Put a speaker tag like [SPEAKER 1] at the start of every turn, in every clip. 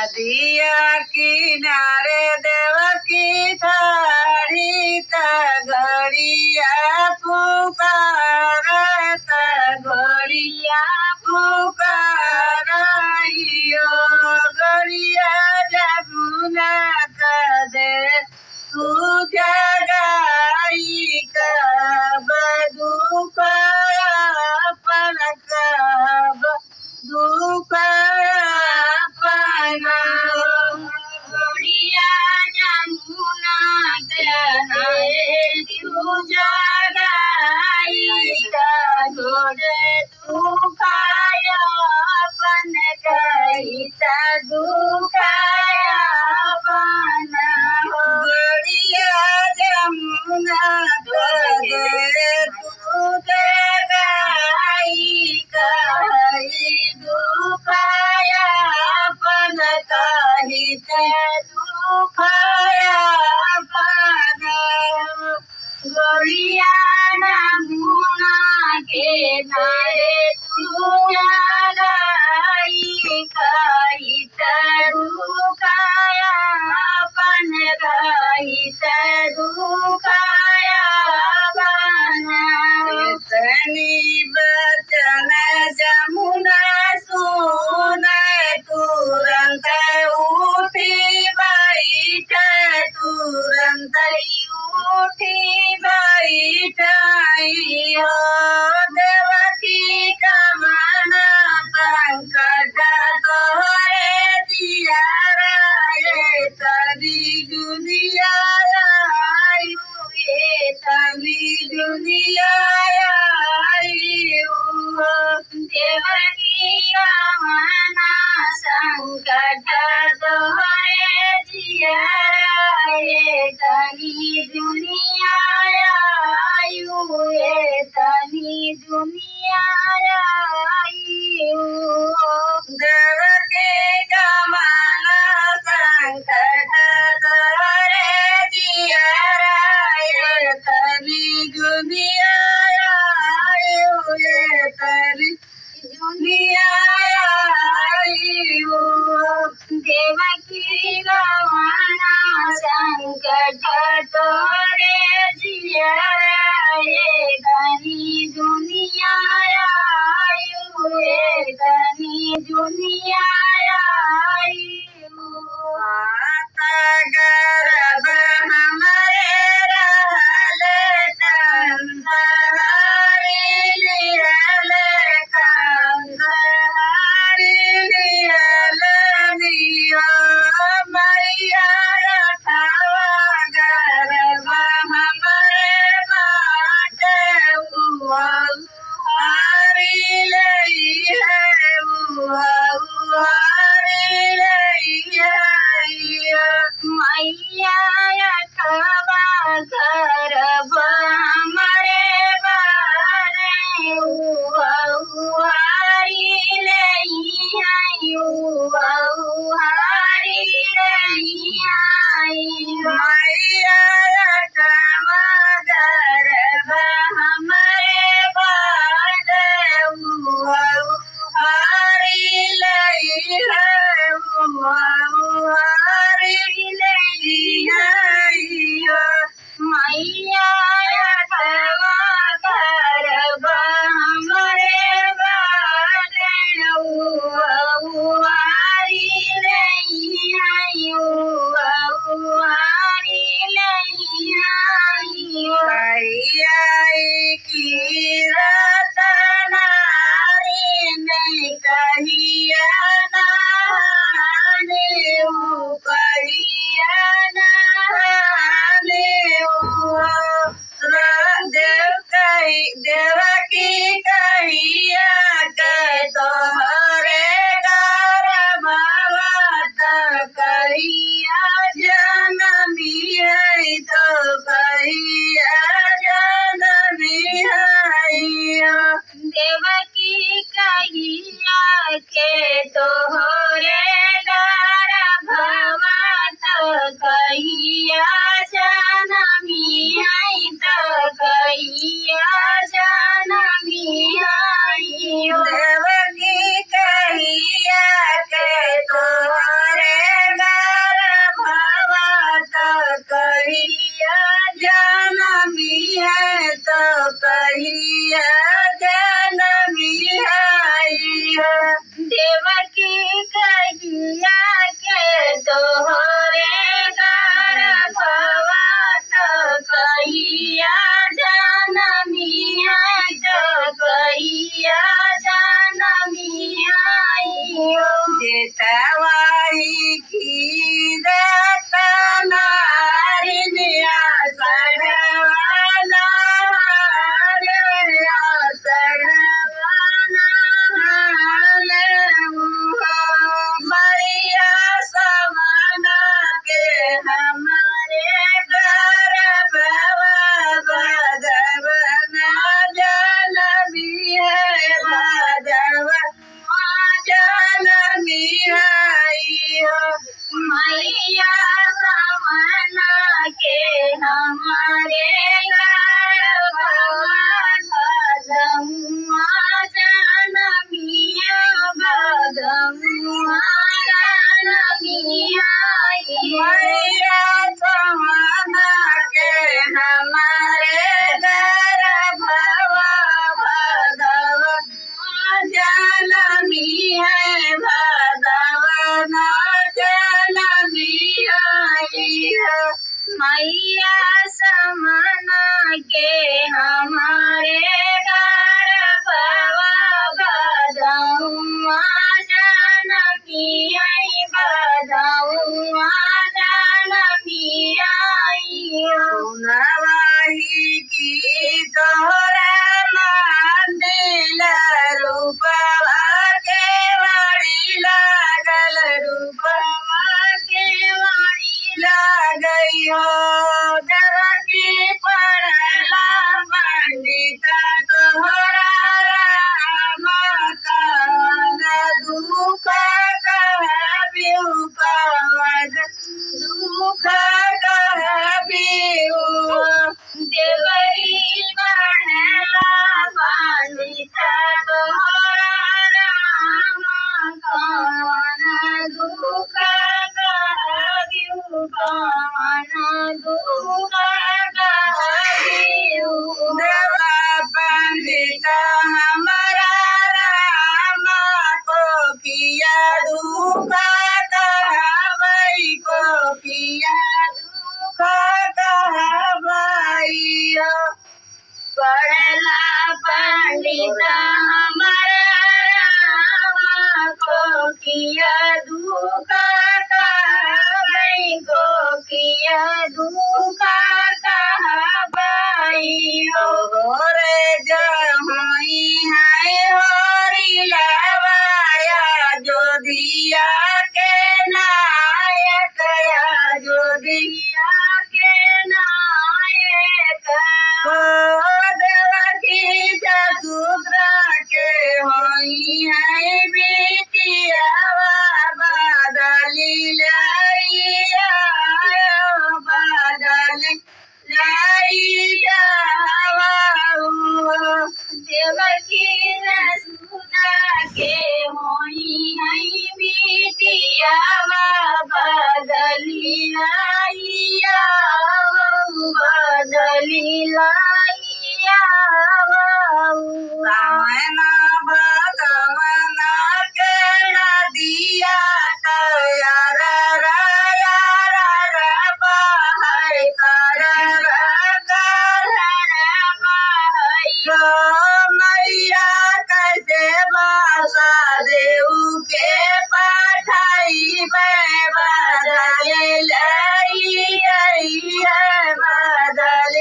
[SPEAKER 1] नदिया किनारे देवकी ठाड़ी घड़िया पुकारत घड़िया पुकारियो घड़िया जमुना कदे तू जगाई कब दुख अपन कब दुख अपन घड़िया जमुना कदे तू जगाई कब दुख अपन कही दुख अपन घड़िया जमुना कदे तू जगाई कही दुख अपन कही दुख अपन घड़िया जमुना के नारे तू जगाई कही दुख अपन कही दुख अपन तनी बचन जमुना सुन तुरंत उठी बैठ तुरंत उठी बैठाई हो देवकी कमन संकट तोहरे दियारा ये तनी दुनिया ये तनी दुनिया देवकी कमन संकट तोहरे दियारा ये तनी दुनिया ये तनी दुनिया देवकी कमन संकट तोहरे दियारा ये तनी दुनिया ये तनी दुनिया देवकी कमन संकट तोहरे दियारा ये तनी दुनिया ये तनी दुनिया गर्भ हमारे रहल कंधारी लियल कंधारी लियल निया मैया रखवा गर्भ हमारे नवाही की रतनारिनिया सड़वाना रे सड़वाना मैया समाना के हमारे गर्भवा बदवना जनमी है बदवा जनमी आई हो मैया समाना के हमारे गर्भवा बदवा जनमिया बदवा जनमिया मैया समाना के हमारे गर्भवा बदवा जनमी है भगवाना जनमी आई है मैया समाना के हमारे गर्भवा बदवा जनमी आई बदवा जनमी आई नवाही की तोरा मंदिर रूपवा के वाणी लागल रूपवा के वाणी लागई हो देवकी पढ़ला पंडिता तोहरा राम कवन दुख कहबिउ कवन दुख कहबिउ देवरी पढ़ला पंडिता तोहरा राम कवन दुख कहबिउ कवन दुख कहबिउ देवा पंडिता हमारा राम को किया दुख कहबई को किया दुख कहबई पढ़ला पंडिता हमारा राम को किया दुख कहबई को किया दुख कहबई रे जहई है होरी लवाया जो दिया के नायक या जो दिया के नायक हो देवकी चतुद्रा के होई है बिटिया बदली लैया बदल लैया देवकी सुधा के होई है बिटिया बदली लैया बदली लैया सामना भगवाना के दिया तैयार यार बहाय कर मैया कैसे बासा देऊ के पठाई बदल लई बदल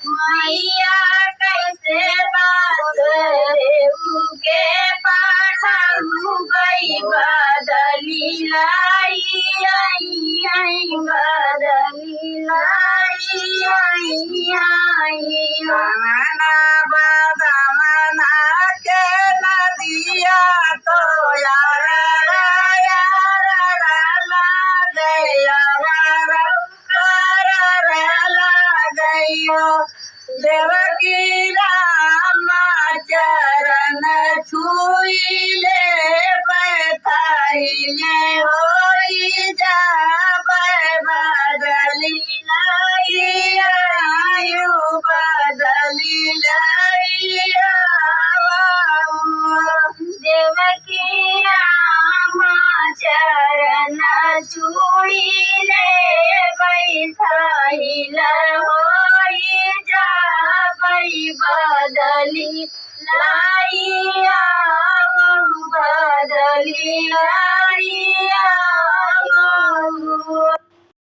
[SPEAKER 1] मैया कैसे बास देऊ के पठाऊ गई बदली लाई बदली मना बदमना के नदिया तो यार देवकी राम चरण छुईले बैठाइले होई जा बदली आयु बदली देवकी राम चरण छुईले बैठाइले होई जा आई बदली लाइया बदली लाइया